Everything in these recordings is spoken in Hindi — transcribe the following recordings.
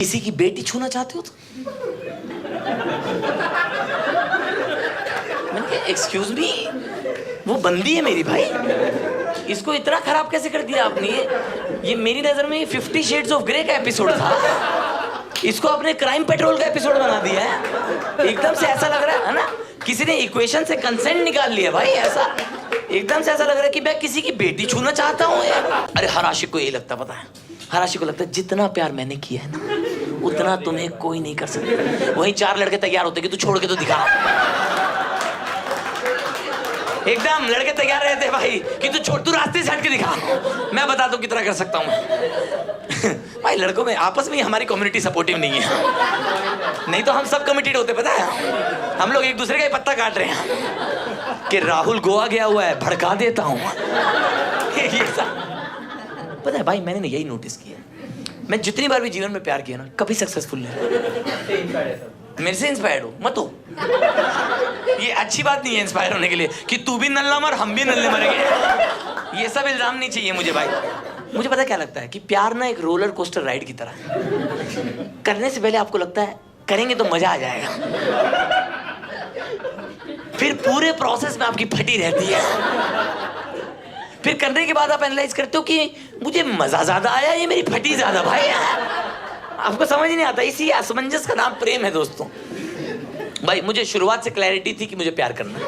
किसी की बेटी छूना चाहते हो तो? मैंने कहा एक्सक्यूज मी, वो बंदी है मेरी भाई, इसको इतना खराब कैसे कर दिया आपने? ये मेरी नजर में 50 शेड्स ऑफ ग्रे का एपिसोड था, इसको आपने क्राइम पेट्रोल का एपिसोड बना दिया है। एकदम से ऐसा लग रहा है ना किसी ने इक्वेशन से कंसेंट निकाल लिया भाई। ऐसा एकदम से ऐसा लग रहा है कि मैं किसी की बेटी छूना चाहता हूँ यार। अरे हर आशिक को यही लगता, पता है, हर आशिक को लगता है जितना प्यार मैंने किया है ना उतना तुम्हें कोई नहीं कर सकता। वहीं 4 लड़के तैयार होते कि तू छोड़ के तो दिखा। एकदम लड़के तैयार रहते भाई कि तू छोड़, तू रास्ते से हट के दिखा, मैं बता दूं कितना कर सकता हूं। भाई लड़कों में आपस में हमारी कम्युनिटी सपोर्टिव नहीं है, नहीं तो हम सब कमिटेड होते, पता है। हम लोग एक दूसरे का ही पत्ता काट रहे हैं कि राहुल गोवा गया हुआ है, भड़का देता हूं। ये सब पता है भाई, मैंने यही नोटिस किया, मैं जितनी बार भी जीवन में प्यार किया ना कभी सक्सेसफुल नहीं। मेरे से इंस्पायर्ड हो मत हो, ये अच्छी बात नहीं है इंस्पायर होने के लिए कि तू भी नल्ला मर हम भी नल्ले मरेंगे। ये सब इल्जाम नहीं चाहिए मुझे भाई। मुझे पता क्या लगता है कि प्यार ना एक रोलर कोस्टर राइड की तरह है। करने से पहले आपको लगता है करेंगे तो मजा आ जाएगा, फिर पूरे प्रोसेस में आपकी फटी रहती है, फिर करने के बाद आप एनालाइज करते हो कि मुझे मजा ज्यादा आया ये मेरी फटी ज्यादा। भाई आपको समझ नहीं आता, इसी असमंजस का नाम प्रेम है दोस्तों। भाई मुझे शुरुआत से क्लैरिटी थी कि मुझे प्यार करना है,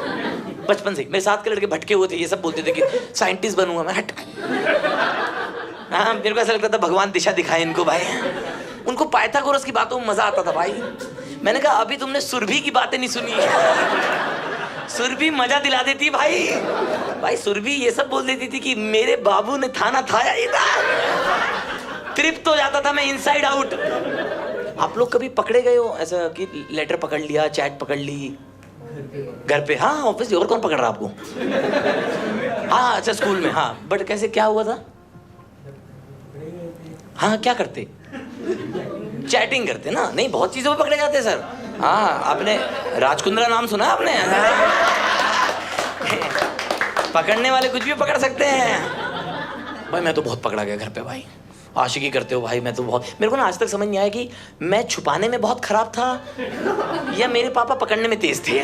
बचपन से। मेरे साथ के लड़के भटके हुए थे, ये सब बोलते थे कि साइंटिस्ट बनूंगा मैं। हट, हाँ मेरे को ऐसा लगता था भगवान दिशा दिखाए इनको भाई। उनको पाइथागोरस की बातों में मजा आता था भाई। मैंने कहा अभी तुमने सुरभि की बातें नहीं सुनी है, सुरभि मजा दिला देती भाई। भाई सुरभि ये सब बोल देती थी कि मेरे बाबू ने थाना थाया, तृप्त हो जाता था मैं इनसाइड आउट। आप लोग कभी पकड़े गए हो ऐसा कि लेटर पकड़ लिया, चैट पकड़ ली घर पे? हाँ ऑब्वियसली, और कौन पकड़ रहा आपको? हाँ अच्छा स्कूल में, हाँ बट कैसे क्या हुआ था? हाँ क्या करते? चैटिंग करते ना? नहीं बहुत चीजों पे पकड़े जाते सर। हाँ आपने राजकुंद्रा नाम सुना आपने? पकड़ने वाले कुछ भी पकड़ सकते हैं भाई। मैं तो बहुत पकड़ा गया घर पे भाई। आशिकी करते हो भाई? मैं तो बहुत, मेरे को ना आज तक समझ नहीं आया कि मैं छुपाने में बहुत खराब था या मेरे पापा पकड़ने में तेज थे।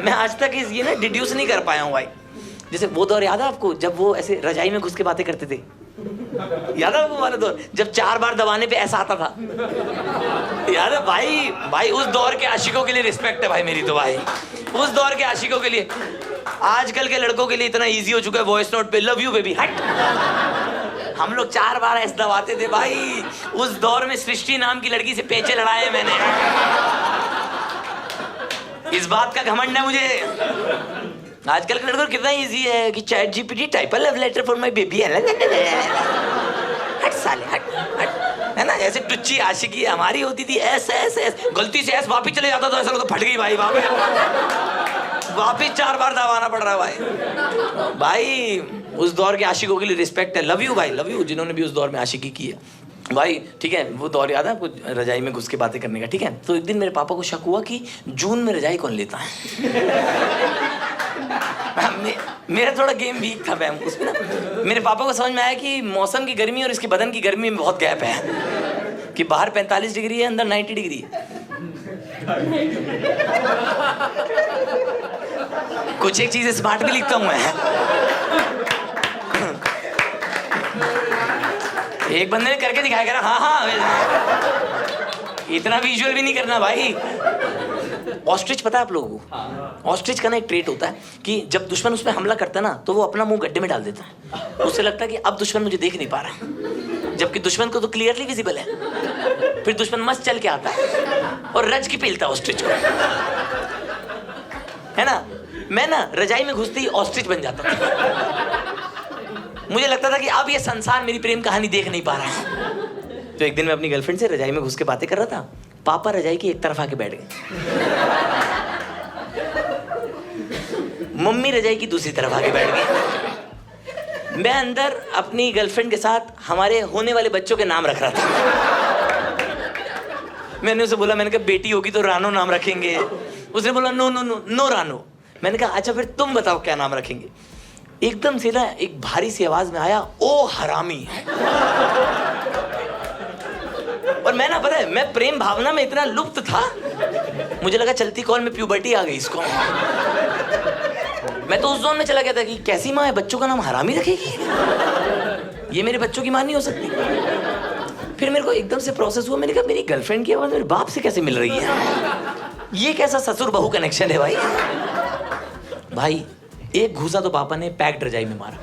मैं आज तक ये ना डिड्यूस नहीं कर पाया हूँ भाई। जैसे वो दौर याद है आपको जब वो ऐसे रजाई में घुस के बातें करते थे? याद है आपको वाला दौर जब 4 बार दबाने पे ऐसा आता था? याद है भाई? भाई उस दौर के आशिकों के लिए रिस्पेक्ट है भाई मेरी तो भाई, उस दौर के आशिकों के लिए। आजकल के लड़कों के लिए इतना इजी हो चुका है वॉइस नोट पे लव यू बेबी, हट। हम लोग 4 बार ऐसे दबाते थे भाई। उस दौर में सृष्टि नाम की लड़की से पेचे लड़ाए मैंने। इस बात का घमंड है मुझे। आजकल के लड़कों कितना इजी है कि ChatGPT type love letter for my baby. हट साले हट हट, है ना? ऐसे टुच्ची आशिकी हमारी होती थी। एस एस एस, गलती से एस वापिस चले जाता तो ऐसा लगता फट गई भाई, वापिस 4 बार दबाना पड़ रहा है भाई। भाई उस दौर के आशिकों के लिए रिस्पेक्ट है। लव यू भाई, लव यू जिन्होंने भी उस दौर में आशिकी की है भाई। ठीक है, वो दौर याद है आपको रजाई में घुस के बातें करने का? ठीक है, तो एक दिन मेरे पापा को शक हुआ कि जून में रजाई कौन लेता है। मेरा थोड़ा गेम वीक था मैम उसमें ना। मेरे पापा को समझ में आया कि मौसम की गर्मी और इसके बदन की गर्मी में बहुत गैप है, कि बाहर 45 डिग्री है, अंदर 90 डिग्री है। कुछ एक चीजें स्मार्ट भी लिखता हूं मैं। एक बंदे ने करके दिखाया करा, हाँ हाँ, इतना विजुअल भी नहीं करना भाई। ऑस्ट्रिच पता है आप लोगों को? ऑस्ट्रिच का ना एक ट्रेट होता है कि जब दुश्मन उस पर हमला करता है ना तो वो अपना मुंह गड्ढे में डाल देता है। उससे लगता है कि अब दुश्मन मुझे देख नहीं पा रहा, जबकि दुश्मन को तो क्लियरली विजिबल है। फिर दुश्मन मस्त चल के आता है और रज की पीलता ऑस्ट्रिच को, है ना? मैं ना रजाई में घुसते ही ऑस्ट्रिच बन जाता था। मुझे लगता था कि अब ये संसार मेरी प्रेम कहानी देख नहीं पा रहा है। तो एक दिन मैं अपनी गर्लफ्रेंड से रजाई में घुस के बातें कर रहा था। पापा रजाई की एक तरफ आके बैठ गए, मम्मी रजाई की दूसरी तरफ आके बैठ गई। मैं अंदर अपनी गर्लफ्रेंड के साथ हमारे होने वाले बच्चों के नाम रख रहा था। मैंने उसे बोला, मैंने कहा बेटी होगी तो रानो नाम रखेंगे। उसने बोला नो नो नो नो रानो। मैंने कहा अच्छा फिर तुम बताओ क्या नाम रखेंगे। एकदम से ना एक भारी सी आवाज में आया, ओ हरामी। और और मैं ना, पता है, मैं प्रेम भावना में इतना लुप्त था, मुझे लगा चलती कॉल में प्यूबर्टी आ गई इसको। मैं तो उस जोन में चला गया था कि कैसी माँ है, बच्चों का नाम हरामी रखेगी, ये मेरे बच्चों की माँ नहीं हो सकती। फिर मेरे को एकदम से प्रोसेस हुआ, मैंने कहा मेरी गर्लफ्रेंड की आवाज मेरे बाप से कैसे मिल रही है, ये कैसा ससुर बहू कनेक्शन है भाई। भाई एक घूसा तो पापा ने पैक्ड रजाई में मारा।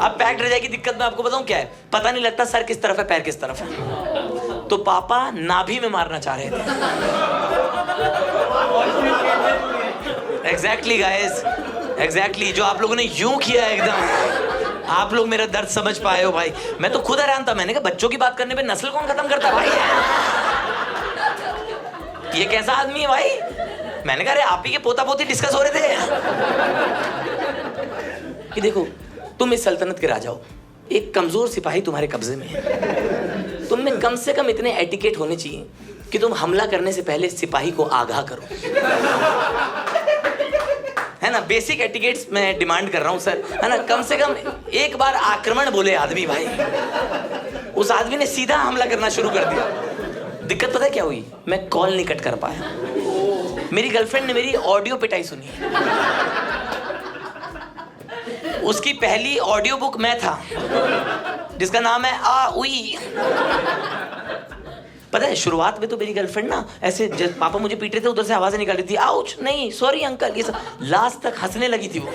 अब पैक्ड रजाई की दिक्कत मैं आपको बताऊं क्या है, पता नहीं लगता सर किस तरफ है पैर किस तरफ है। तो पापा नाभि में मारना चाह रहे थे। एग्जैक्टली गाइस, एग्जैक्टली जो आप लोगों ने यूं किया एकदम, आप लोग मेरा दर्द समझ पाए हो भाई। मैं तो खुद हैरान था, मैंने कहा बच्चों की बात करने पे नस्ल कौन खत्म करता भाई, ये कैसा आदमी है भाई। मैंने कहा अरे आप ही के पोता पोती डिस्कस हो रहे थे कि देखो तुम इस सल्तनत के राजा हो, एक कमजोर सिपाही तुम्हारे कब्जे में है, तुम में कम से कम इतने एटिकेट होने चाहिए कि तुम हमला करने से पहले सिपाही को आगाह करो, है ना। बेसिक एटिकेट्स मैं डिमांड कर रहा हूं सर, है ना। कम से कम एक बार आक्रमण बोले आदमी भाई, उस आदमी ने सीधा हमला करना शुरू कर दिया। दिक्कत पता है क्या हुई, मैं कॉल नहीं कट कर पाया। मेरी गर्लफ्रेंड ने मेरी ऑडियो पिटाई सुनी। उसकी पहली ऑडियो बुक मैं था, जिसका नाम है आ उई। पता है शुरुआत में तो मेरी गर्लफ्रेंड ना ऐसे, जब पापा मुझे पीट रहे थे उधर से आवाजें निकाल रही थी, आउच नहीं सॉरी अंकल, ये सब। लास्ट तक हंसने लगी थी वो,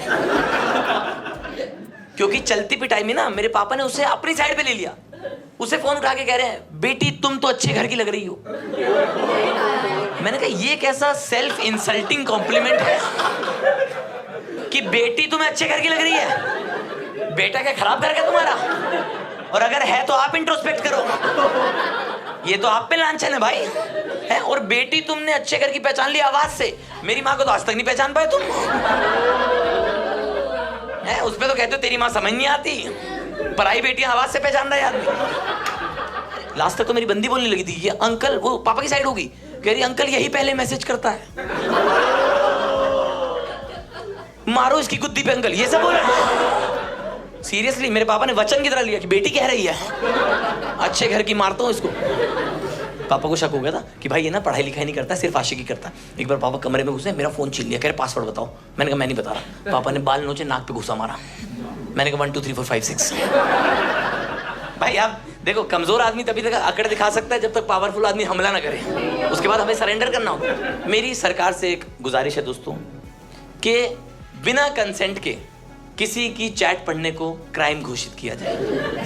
क्योंकि चलती पिटाई में ना मेरे पापा ने उसे अपनी साइड पे ले लिया। उसे फोन उठा के कह रहे हैं बेटी तुम तो अच्छे घर की लग रही हो। मैंने कहा ये कैसा सेल्फ इंसल्टिंग कॉम्प्लीमेंट है कि बेटी तुम्हें अच्छे घर की लग रही है, बेटा क्या खराब घर है तुम्हारा, और अगर है तो आप इंट्रोस्पेक्ट करो, ये तो आप पे लांछन है भाई, है। और बेटी तुमने अच्छे घर की पहचान ली आवाज से, मेरी माँ को तो आज तक नहीं पहचान पाए तुम, है। उस पे तो कहते हो तेरी माँ समझ नहीं आती, पराई बेटियां आवाज से पहचान रहा है आदमी। लास्ट तक तो मेरी बंदी बोलने लगी थी, ये अंकल, वो पापा की साइड होगी, कह रही अंकल यही पहले मैसेज करता है, मारो इसकी गुद्दी पे अंकल, ये सब बोल रहा। सीरियसली मेरे पापा ने वचन की तरह लिया कि बेटी कह रही है अच्छे घर की, मारता हूं इसको। पापा को शक हो गया था कि भाई ये ना पढ़ाई लिखाई नहीं करता, सिर्फ आशिकी करता। एक बार पापा कमरे में घुसे, मेरा फोन छीन लिया, कह रहे पासवर्ड बताओ। मैंने कहा मैं नहीं बता रहा। पापा ने बाल नोचे, नाक पे घुसा मारा। मैंने कहा 1 2 3 4 5 6। भाई आप देखो, कमजोर आदमी तभी तक अकड़ दिखा सकता है जब तक पावरफुल आदमी हमला ना करे, उसके बाद हमें सरेंडर करना होगा। मेरी सरकार से एक गुजारिश है दोस्तों कि बिना कंसेंट के किसी की चैट पढ़ने को क्राइम घोषित किया जाए।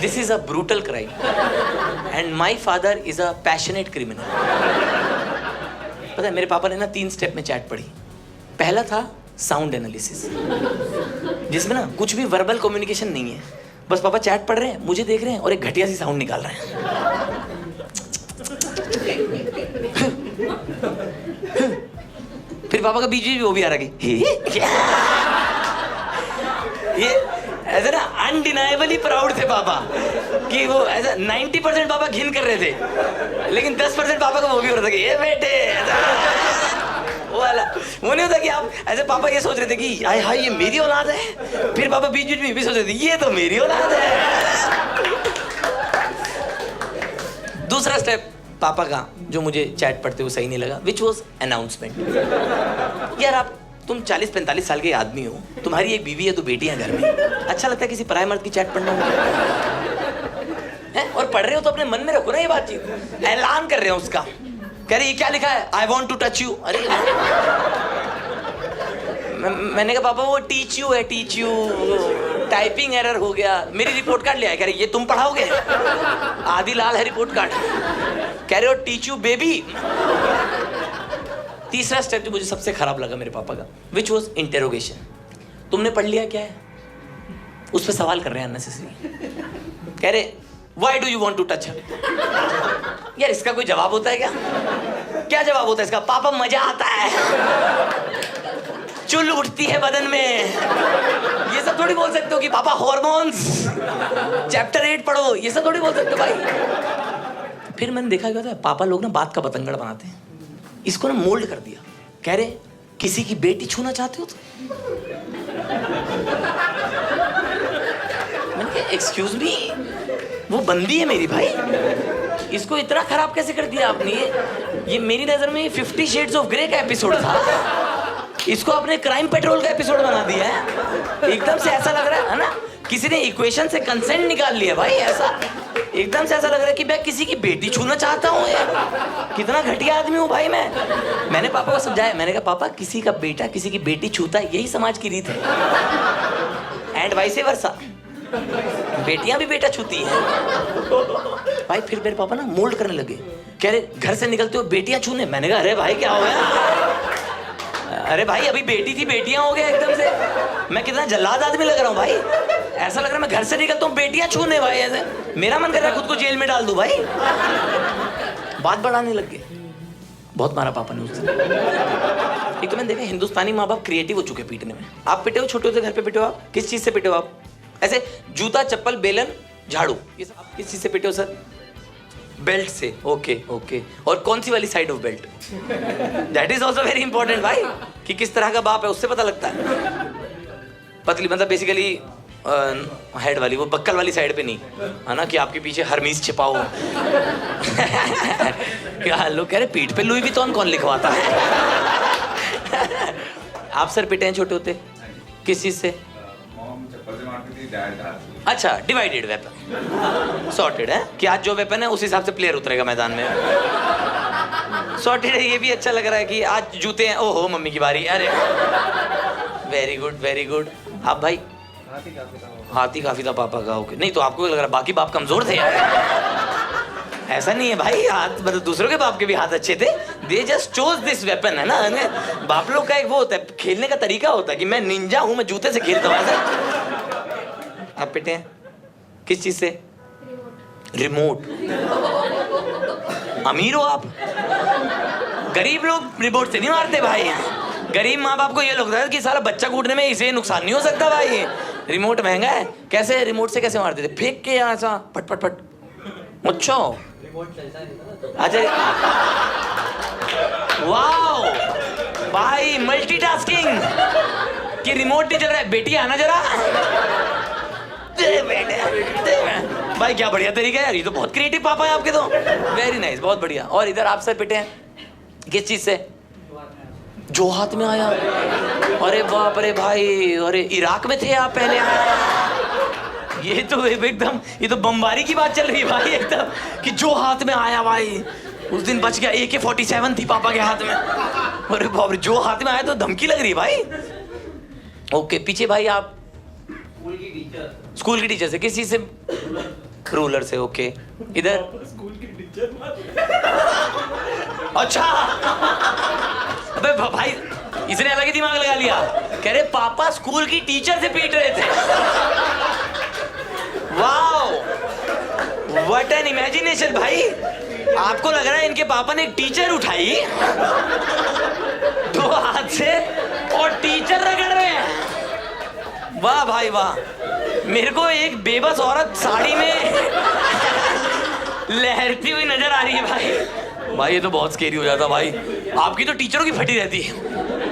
This is a brutal crime and my father is a passionate criminal. पता है मेरे पापा ने ना 3 स्टेप में चैट पढ़ी। पहला था साउंड एनालिसिस, जिसमें ना कुछ भी वर्बल कम्युनिकेशन नहीं है, बस पापा चैट पढ़ रहे हैं, मुझे देख रहे हैं और एक घटिया सी साउंड निकाल रहे हैं। फिर पापा का बीच भी वो भी आ रहा है। ये ऐसा ना अनडिनाइबली प्राउड थे पापा कि वो ऐसा 90% पापा घिन कर रहे थे, लेकिन 10% पापा को वो भी हो रहा था कि ये बेटे वो वाला। वो नहीं होता कि आप ऐसे, पापा ये सोच रहे थे कि हाय हाय ये मेरी औलाद है, फिर पापा बीच बीच में भी सोच रहे थे ये तो मेरी औलाद है। दूसरा स्टेप पापा का जो मुझे चैट पढ़ते हुए सही नहीं लगा, विच वॉज अनाउंसमेंट। यार आप तुम 40-45 साल के आदमी हो, तुम्हारी एक बीवी है, तो बेटियां घर में, अच्छा लगता है किसी पराये मर्द की चैट पढ़ना है? और पढ़ रहे हो तो अपने मन में रखो ना ये बातचीत। ऐलान कर रहे हो उसका, कह रहे ये क्या लिखा है, I want to touch you. अरे मैंने कहा पापा वो टीच यू है, टीच यू, टाइपिंग एरर हो गया। मेरी रिपोर्ट कार्ड ले आए, कह रहे ये तुम पढ़ाओगे, आदि लाल है रिपोर्ट कार्ड। कह रहे हो टीच यू बेबी। तीसरा स्टेप जो मुझे सबसे खराब लगा मेरे पापा का, विच वॉज इंटेरोगेशन। तुमने पढ़ लिया क्या है, उस पर सवाल कर रहे हैं अननेसेसरी। कह रहे why do you want to touch her. यार इसका कोई जवाब होता है क्या? क्या जवाब होता है इसका? पापा मजा आता है, चुल उठती है बदन में। ये सब थोड़ी बोल सकते हो कि पापा हॉर्मोन्स चैप्टर 8 पढ़ो, ये सब थोड़ी बोल सकते हो भाई। फिर मैंने देखा क्या था, पापा लोग ना बात का पतंगड़ बनाते हैं, इसको ना मोल्ड कर दिया। कह रहे किसी की बेटी छूना चाहते हो तो? मैंने कहा एक्सक्यूज मी, वो बंदी है मेरी भाई, इसको इतना खराब कैसे कर दिया आपने? ये मेरी नजर में 50 शेड्स ऑफ ग्रे का एपिसोड था, इसको आपने क्राइम पेट्रोल का एपिसोड बना दिया है। एकदम से ऐसा लग रहा है ना किसी ने इक्वेशन से कंसेंट निकाल लिया भाई। ऐसा एकदम से ऐसा लग रहा है कि मैं किसी की बेटी छूना चाहता हूँ यार। कितना घटिया आदमी हूँ भाई मैं। मैंने पापा को समझाया, मैंने कहा पापा किसी का बेटा किसी की बेटी छूता है, यही समाज की रीत है। एंड वाइस वर्सा, बेटियां भी बेटा छूती हैं भाई। फिर मेरे पापा ना मोल्ड करने लगे, कह रहे घर से निकलते हो बेटियां छूने। मैंने कहा अरे भाई क्या हो गया? अरे भाई अभी बेटी थी बेटियां हो गया एकदम से। मैं कितना जल्लाद आदमी लग रहा हूँ भाई। ऐसा लग रहा है मैं घर से निकलता हूँ बेटियां छूने भाई। ऐसे मेरा मन कर रहा है खुद को जेल में डाल दूं भाई। बात बढ़ाने लग गए, बहुत मारा पापा ने उस दिन। एक तो मैंने देखा हिंदुस्तानी माँ बाप क्रिएटिव हो चुके पीटने में। आप पिटे हो छोटे होते घर पे पिटे हो आप? किस चीज से पिटे हो आप? ऐसे जूता चप्पल बेलन झाड़ू ये सब आप किस चीज से पिटे हो सर? बेल्ट से। Okay okay. और कौन सी वाली side of belt? That is also very important भाई, कि किस तरह का बाप है उससे पता लगता है। पतली मतलब बेसिकली हेड वाली, वो बक्कल वाली साइड पे नहीं है ना, कि आपके पीछे हरमीज छिपा हो। क्या लोग कह रहे पीठ पे लुई विटॉन कौन लिखवाता है? आप सर पिटे हैं छोटे होते किस चीज से? अच्छा, डिवाइडेड वेपन, सॉर्टेड है कि आज जो वेपन है उस हिसाब से प्लेयर उतरेगा मैदान में। सॉर्टेड है, ये भी अच्छा लग रहा है कि आज जूते हैं, ओहो मम्मी की बारी। अरे वेरी गुड वेरी गुड। आप भाई? हाथी काफी था पापा का। ओके, नहीं तो आपको लग रहा बाकी बाप कमजोर थे यार? ऐसा नहीं है भाई, हाथ मतलब दूसरों के बाप के भी हाथ अच्छे थे। They just chose this weapon, है ना। बाप लोग का एक वो होता है, खेलने का तरीका होता है कि मैं निंजा हूं, मैं जूते से खेलता हूं। आप पिटे हैं किस चीज से? रिमोट। अमीर हो आप? गरीब लोग रिमोट से नहीं मारते भाई। गरीब माँ बाप को ये लगता है कि सारा बच्चा कूटने में इसे नुकसान नहीं हो सकता भाई, रिमोट महंगा है। कैसे रिमोट से कैसे मारते थे? फेंक के यहाँ ऐसा पट पट पट। अच्छा अच्छा, वाओ भाई मल्टीटास्किंग कि रिमोट नहीं चल रहा है, बेटी आना जरा। भाई क्या बढ़िया तरीका है यार, ये तो बहुत क्रिएटिव पापा है आपके तो। वेरी नाइस, बहुत बढ़िया। और इधर आप सर पिटे हैं किस चीज से? जो हाथ में आया। अरे बाप रे भाई, अरे इराक में थे आप पहले? ये तो एकदम, ये तो बमबारी की बात चल रही है भाई एकदम, कि जो हाथ में आया भाई उस दिन बच गया। AK-47 थी पापा के हाथ में। अरे बाप रे, जो हाथ में आया तो धमकी लग रही है भाई। ओके, पीछे भाई आप? स्कूल की टीचर से। किस चीज से? रूलर से। ओके, इधर? स्कूल की टीचर। अच्छा, अबे भाई इसने अलग ही दिमाग लगा लिया, कह रहे पापा स्कूल की टीचर से पीट रहे थे। वाओ, व्हाट एन इमेजिनेशन भाई। आपको लग रहा है इनके पापा ने एक टीचर उठाई दो हाथ से और टीचर रगड़ रहे हैं। वाह भाई वाह। मेरे को एक बेबस औरत साड़ी में लहरती हुई नजर आ रही है भाई। भाई ये तो बहुत स्केरी हो जाता भाई। आपकी तो टीचरों की फटी रहती है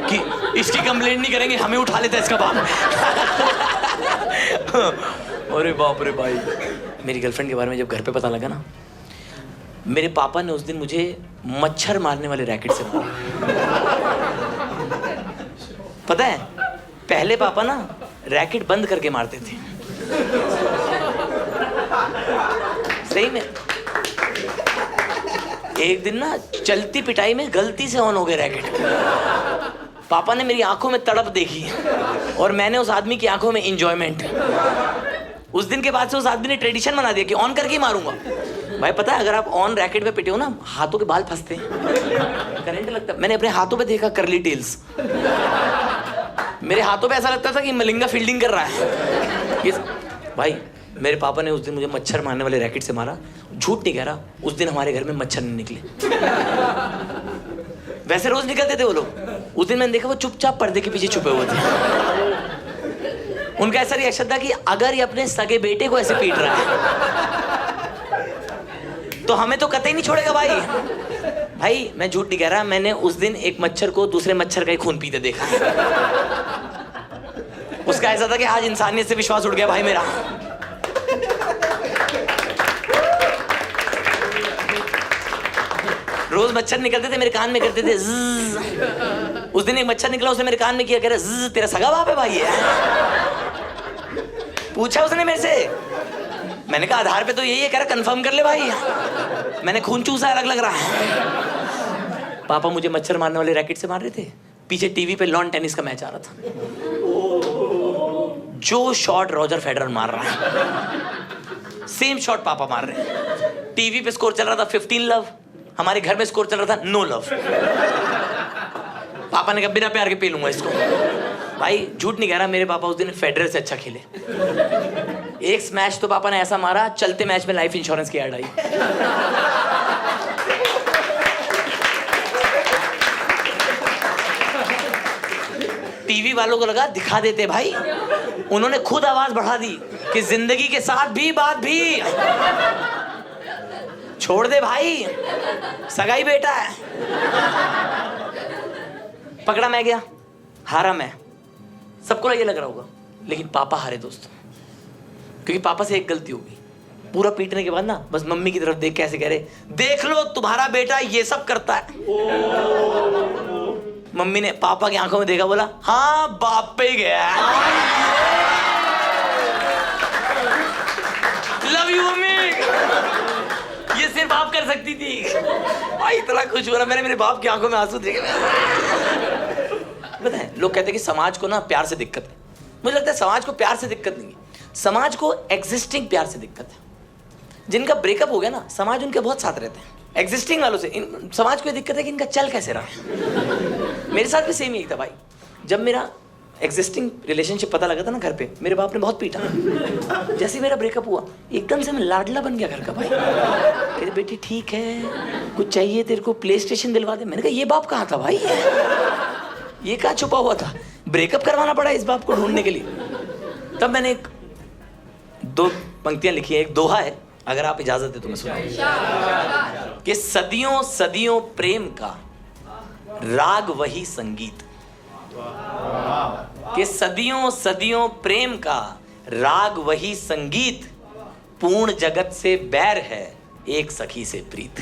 कि इसकी कंप्लेंट नहीं करेंगे, हमें उठा लेता है इसका बाप। अरे बाप रे भाई। मेरी गर्लफ्रेंड के बारे में जब घर पे पता लगा ना, मेरे पापा ने उस दिन मुझे मच्छर मारने वाले रैकेट से मारा। पता है पहले पापा ना रैकेट बंद करके मारते थे। सही में एक दिन ना चलती पिटाई में गलती से ऑन हो गए रैकेट। पापा ने मेरी आंखों में तड़प देखी और मैंने उस आदमी की आंखों में एंजॉयमेंट। उस दिन के बाद से उस आदमी ने ट्रेडिशन बना दिया कि ऑन करके ही मारूंगा। भाई पता है अगर आप ऑन रैकेट पे पिटे हो ना, हाथों के बाल फंसते हैं, करंट लगता है। मैंने अपने हाथों पे देखा कर्ली टेल्स। मेरे हाथों पे ऐसा लगता था कि मलिंगा फील्डिंग कर रहा है। भाई मेरे पापा ने उस दिन मुझे मच्छर मारने वाले रैकेट से मारा। झूठ नहीं कह रहा, उस दिन हमारे घर में मच्छर नहीं निकले। वैसे रोज निकलते थे वो लोग, उस दिन मैंने देखा वो चुपचाप पर्दे के पीछे छुपे हुए थे। उनका ऐसा रिएक्शन था कि अगर ये अपने सगे बेटे को ऐसे पीट रहा है तो हमें तो कतई नहीं छोड़ेगा भाई। भाई मैं झूठ नहीं कह रहा, मैंने उस दिन एक मच्छर को दूसरे मच्छर का ही खून पीते देखा। उसका ऐसा था कि आज इंसानियत से विश्वास उठ गया भाई मेरा। रोज मच्छर निकलते थे मेरे कान में, करते थे ज़्ज़। उस दिन एक मच्छर निकला, उसने मेरे कान में किया, कह रहा ज़्ज़, तेरा सगा बाप है भाई है? पूछा उसने मेरे से, मैंने कहा आधार पे तो यही है, कह रहा कंफर्म कर ले भाई। मैंने खून चूसा, अलग लग रहा है। पापा मुझे मच्छर मारने वाले रैकेट से मार रहे थे, पीछे टीवी पे लॉन टेनिस का मैच आ रहा था। जो शॉट रॉजर फेडरर मार रहा है, सेम शॉट पापा मार रहे हैं। टीवी पे स्कोर चल रहा था 15 लव, हमारे घर में स्कोर चल रहा था नो लव। पापा ने कहा बिना प्यार के पी लूंगा इसको। भाई झूठ नहीं कह रहा, मेरे पापा उस दिन फेडरर से अच्छा खेले। एक स्मैश तो पापा ने ऐसा मारा, चलते मैच में लाइफ इंश्योरेंस की ऐड आई। टीवी वालों को लगा दिखा देते भाई, उन्होंने खुद आवाज बढ़ा दी कि जिंदगी के साथ भी बात भी। छोड़ दे भाई, सगाई बेटा है। पकड़ा मैं गया, हारा मैं। सबको ये लग रहा होगा, लेकिन पापा हारे दोस्तों, क्योंकि पापा से एक गलती होगी। पूरा पीटने के बाद ना बस मम्मी की तरफ देख के ऐसे कह रहे, देख लो तुम्हारा बेटा ये सब करता है। मम्मी ने पापा की आंखों में देखा, बोला हाँ बाप पे ही गया। लव यू मम्मी, ये सिर्फ आप कर सकती थी। भाई इतना खुश हो रहा मैंने मेरे बाप की आंखों में आंसू देखे। पता है लोग कहते हैं कि समाज को ना प्यार से दिक्कत है। मुझे लगता है समाज को प्यार से दिक्कत नहीं है, समाज को एग्जिस्टिंग प्यार से दिक्कत है। जिनका ब्रेकअप हो गया ना, समाज उनके बहुत साथ रहते हैं। एग्जिस्टिंग वालों से समाज को ये दिक्कत है कि इनका चल कैसे रहा है। मेरे साथ भी सेम यही था भाई। जब मेरा एग्जिस्टिंग रिलेशनशिप पता लगा था ना घर पे, मेरे बाप ने बहुत पीटा। जैसे ही मेरा ब्रेकअप हुआ, एकदम से मैं लाडला बन गया घर का भाई। कहते बेटी ठीक है, कुछ चाहिए तेरे को, प्ले स्टेशन दिलवा दे। मैंने कहा ये बाप कहाँ था भाई, ये कहाँ छुपा हुआ था। ब्रेकअप करवाना पड़ा इस बाप को ढूंढने के लिए। तब मैंने एक 2 पंक्तियां लिखी है, एक दोहा है, अगर आप इजाजत दे तो मैं सुनाऊं। कि सदियों सदियों प्रेम का राग वही संगीत, कि सदियों सदियों प्रेम का राग वही संगीत, पूर्ण जगत से बैर है एक सखी से प्रीत।